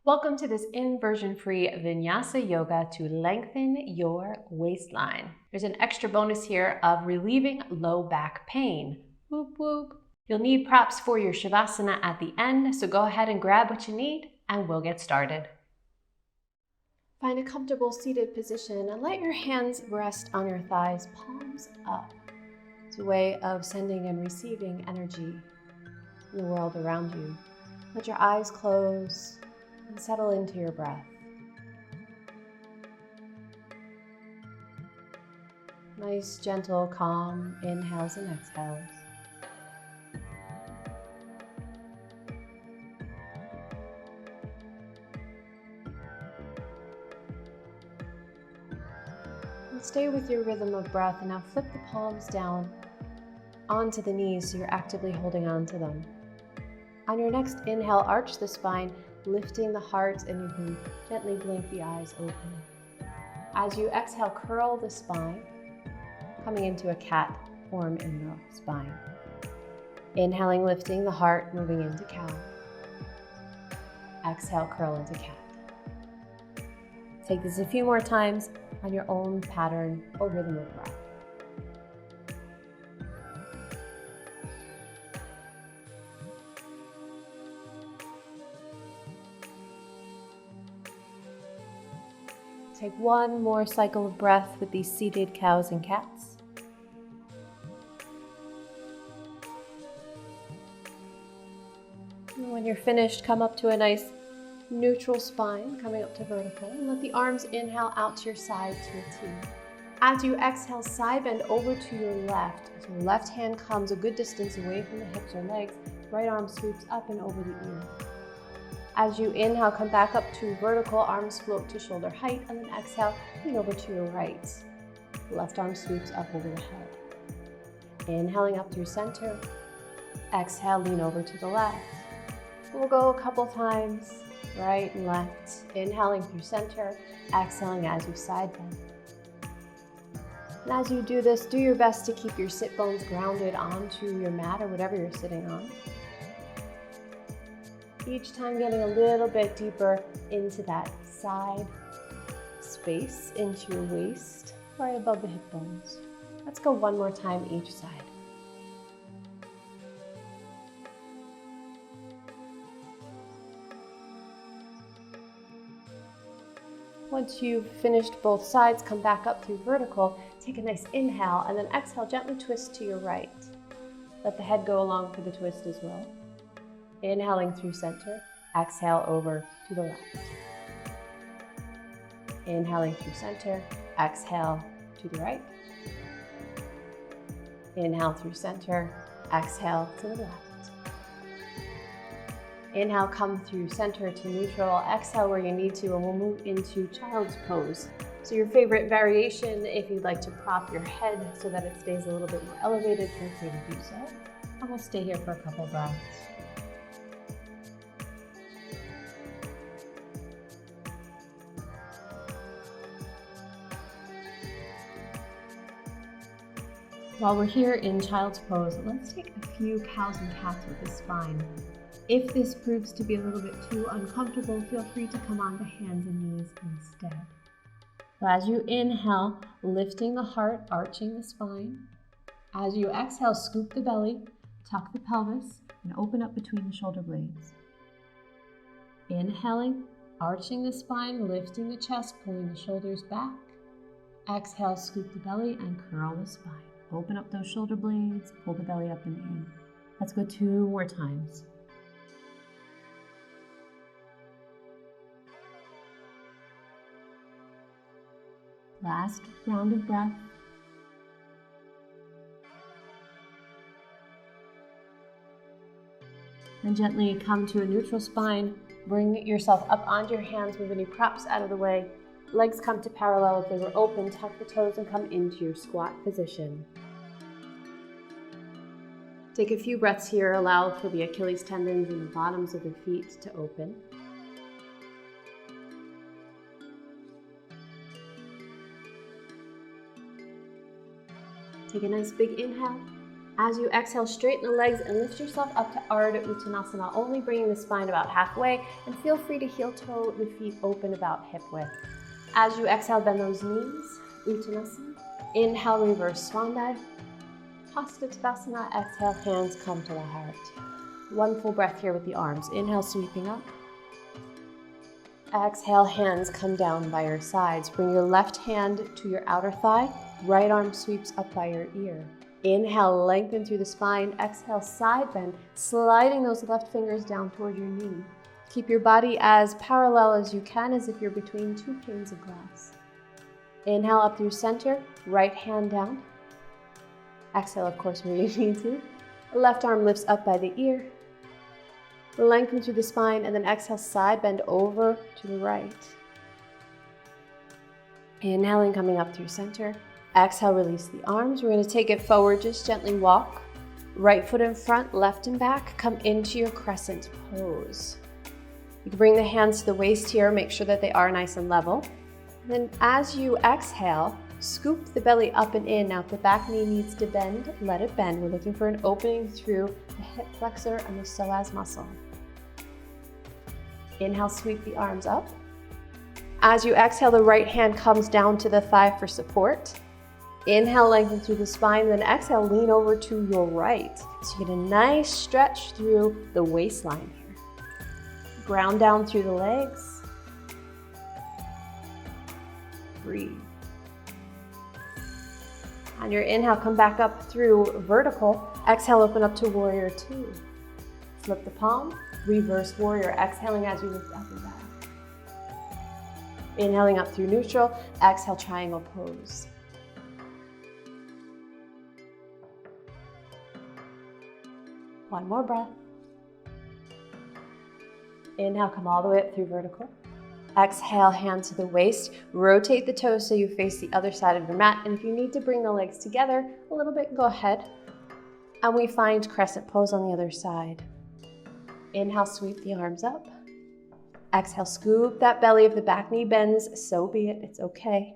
Welcome to this Inversion Free Vinyasa Yoga to lengthen your waistline. There's an extra bonus here of relieving low back pain. Whoop whoop. You'll need props for your Savasana at the end, so go ahead and grab what you need and we'll get started. Find a comfortable seated position and let your hands rest on your thighs, palms up. It's a way of sending and receiving energy in the world around you. Let your eyes close and settle into your breath. Nice, gentle, calm inhales and exhales. And stay with your rhythm of breath, and now flip the palms down onto the knees so you're actively holding on to them. On your next inhale, arch the spine, lifting the heart, and you can gently blink the eyes open. As you exhale, curl the spine, coming into a cat form in the spine. Inhaling, lifting the heart, moving into cow. Exhale, curl into cat. Take this a few more times on your own pattern or rhythm of breath. Take one more cycle of breath with these seated cows and cats. And when you're finished, come up to a nice neutral spine, coming up to vertical, and let the arms inhale out to your side to a T. As you exhale, side bend over to your left. So your left hand comes a good distance away from the hips or legs. Right arm sweeps up and over the ear. As you inhale, come back up to vertical, arms float to shoulder height, and then exhale, lean over to your right. Left arm sweeps up over the head. Inhaling up through center. Exhale, lean over to the left. We'll go a couple times, right and left. Inhaling through center, exhaling as you side bend. And as you do this, do your best to keep your sit bones grounded onto your mat or whatever you're sitting on. Each time getting a little bit deeper into that side space, into your waist, right above the hip bones. Let's go one more time each side. Once you've finished both sides, come back up through vertical, take a nice inhale, and then exhale, gently twist to your right. Let the head go along for the twist as well. Inhaling through center, exhale over to the left. Inhaling through center, exhale to the right. Inhale through center, exhale to the left. Inhale, come through center to neutral, exhale where you need to, and we'll move into child's pose. So your favorite variation, if you'd like to prop your head so that it stays a little bit more elevated, feel free to do so. And we'll stay here for a couple breaths. While we're here in child's pose, let's take a few cows and cats with the spine. If this proves to be a little bit too uncomfortable, feel free to come onto hands and knees instead. So as you inhale, lifting the heart, arching the spine. As you exhale, scoop the belly, tuck the pelvis, and open up between the shoulder blades. Inhaling, arching the spine, lifting the chest, pulling the shoulders back. Exhale, scoop the belly and curl the spine. Open up those shoulder blades, pull the belly up and in. Let's go 2 more times. Last round of breath. And gently come to a neutral spine. Bring yourself up onto your hands, move any props out of the way. Legs come to parallel if they were open, tuck the toes and come into your squat position. Take a few breaths here, allow for the Achilles tendons and the bottoms of the feet to open. Take a nice big inhale, As you exhale, straighten the legs and lift yourself up to Ardha Uttanasana, only bringing the spine about halfway, and feel free to heel toe the feet open about hip width. As you exhale, bend those knees, Uttanasana. Inhale, reverse swan dive. Hasta Tadasana, exhale, hands come to the heart. One full breath here with the arms. Inhale, sweeping up. Exhale, hands come down by your sides. Bring your left hand to your outer thigh. Right arm sweeps up by your ear. Inhale, lengthen through the spine. Exhale, side bend, sliding those left fingers down toward your knee. Keep your body as parallel as you can, as if you're between two panes of glass. Inhale up through center, right hand down. Exhale, of course, where you need to. Left arm lifts up by the ear. Lengthen through the spine, and then exhale, side bend over to the right. Inhaling, coming up through center. Exhale, release the arms. We're going to take it forward, just gently walk. Right foot in front, left and back. Come into your crescent pose. You can bring the hands to the waist here, make sure that they are nice and level. And then as you exhale, scoop the belly up and in. Now if the back knee needs to bend, let it bend. We're looking for an opening through the hip flexor and the psoas muscle. Inhale, sweep the arms up. As you exhale, the right hand comes down to the thigh for support. Inhale, lengthen through the spine, then exhale, lean over to your right. So you get a nice stretch through the waistline here. Ground down through the legs. Breathe. On your inhale, come back up through vertical. Exhale, open up to warrior two. Flip the palm, reverse warrior. Exhaling as you lift up and back. Inhaling up through neutral. Exhale, triangle pose. One more breath. Inhale, come all the way up through vertical. Exhale, hand to the waist. Rotate the toes so you face the other side of your mat. And if you need to bring the legs together a little bit, go ahead. And we find crescent pose on the other side. Inhale, sweep the arms up. Exhale, scoop that belly. If the back knee bends, so be it. It's okay.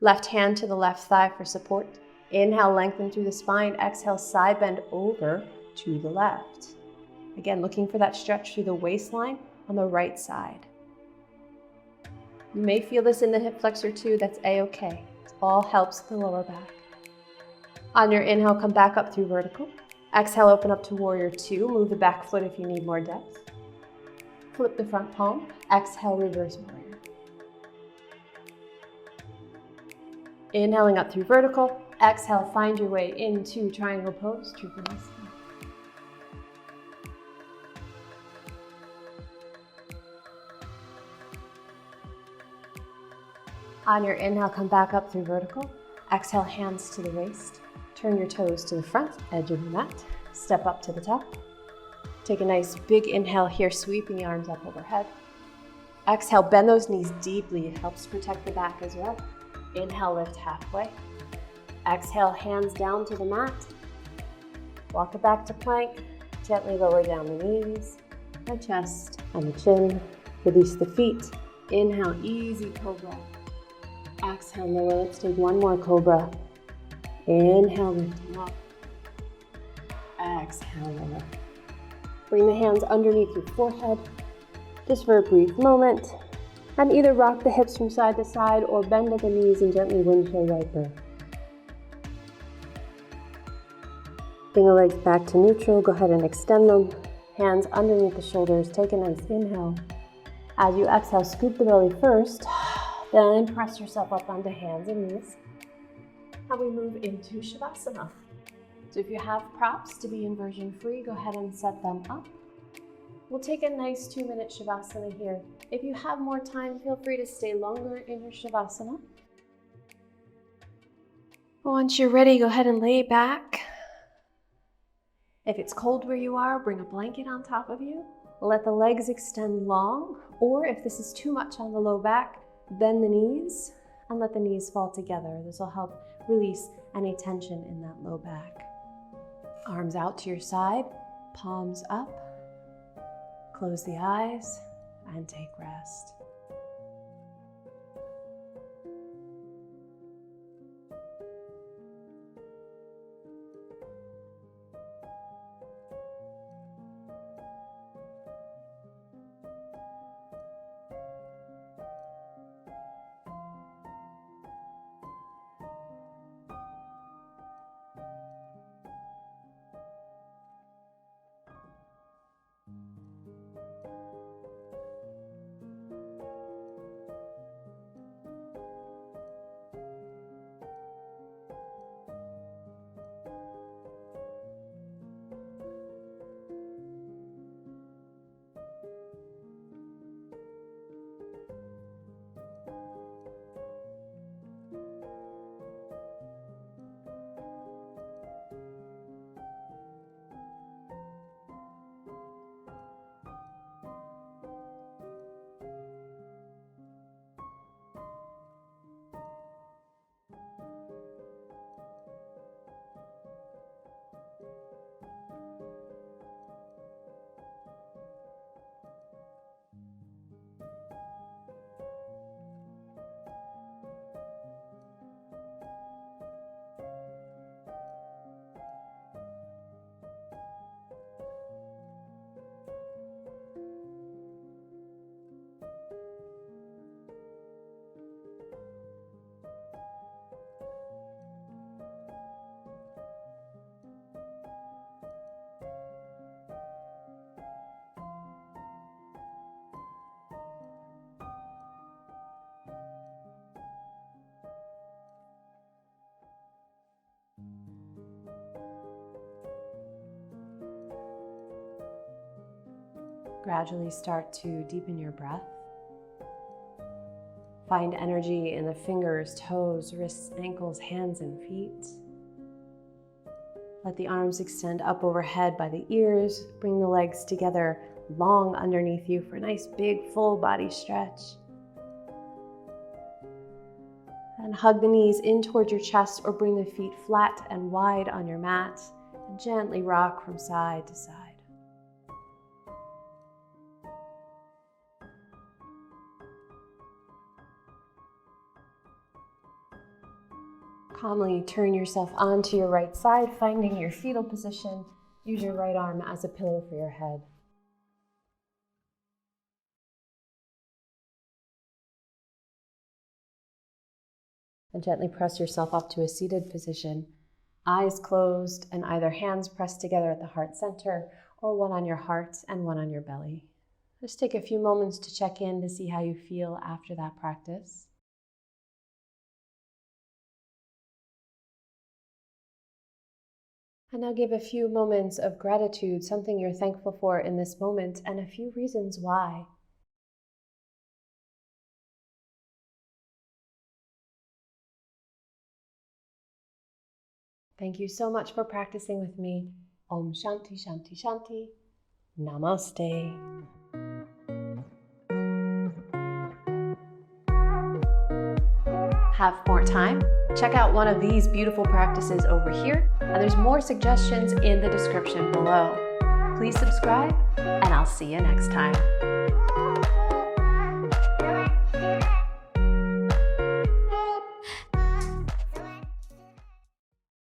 Left hand to the left thigh for support. Inhale, lengthen through the spine. Exhale, side bend over to the left. Again, looking for that stretch through the waistline on the right side. You may feel this in the hip flexor too. That's a-okay. It all helps the lower back. On your inhale, come back up through vertical. Exhale, open up to warrior two. Move the back foot if you need more depth. Flip the front palm. Exhale, reverse warrior. Inhaling up through vertical. Exhale, find your way into triangle pose, Trikonasana. On your inhale, come back up through vertical. Exhale, hands to the waist. Turn your toes to the front edge of the mat. Step up to the top. Take a nice big inhale here, sweeping the arms up overhead. Exhale, bend those knees deeply. It helps protect the back as well. Inhale, lift halfway. Exhale, hands down to the mat. Walk it back to plank. Gently lower down the knees, the chest, and the chin. Release the feet. Inhale, easy cobra. Exhale, lower. Let's take one more cobra. Inhale, lifting up. Exhale, lower. Bring the hands underneath your forehead, just for a brief moment. And either rock the hips from side to side or bend at the knees and gently windshield wiper. Bring the legs back to neutral. Go ahead and extend them. Hands underneath the shoulders. Take a nice inhale. As you exhale, scoop the belly first. Then press yourself up onto hands and knees. And we move into Savasana. So if you have props to be inversion free, go ahead and set them up. We'll take a nice 2-minute Shavasana here. If you have more time, feel free to stay longer in your Shavasana. Once you're ready, go ahead and lay back. If it's cold where you are, bring a blanket on top of you. Let the legs extend long, or if this is too much on the low back, bend the knees and let the knees fall together. This will help release any tension in that low back. Arms out to your side, palms up. Close the eyes and take rest. Gradually start to deepen your breath. Find energy in the fingers, toes, wrists, ankles, hands, and feet. Let the arms extend up overhead by the ears. Bring the legs together long underneath you for a nice big full body stretch. And hug the knees in towards your chest or bring the feet flat and wide on your mat and gently rock from side to side. Calmly turn yourself onto your right side, finding your fetal position. Use your right arm as a pillow for your head. And gently press yourself up to a seated position. Eyes closed and either hands pressed together at the heart center or one on your heart and one on your belly. Just take a few moments to check in to see how you feel after that practice. And now give a few moments of gratitude, something you're thankful for in this moment, and a few reasons why. Thank you so much for practicing with me. Om Shanti Shanti Shanti. Namaste. Have more time? Check out one of these beautiful practices over here, and there's more suggestions in the description below. Please subscribe, and I'll see you next time.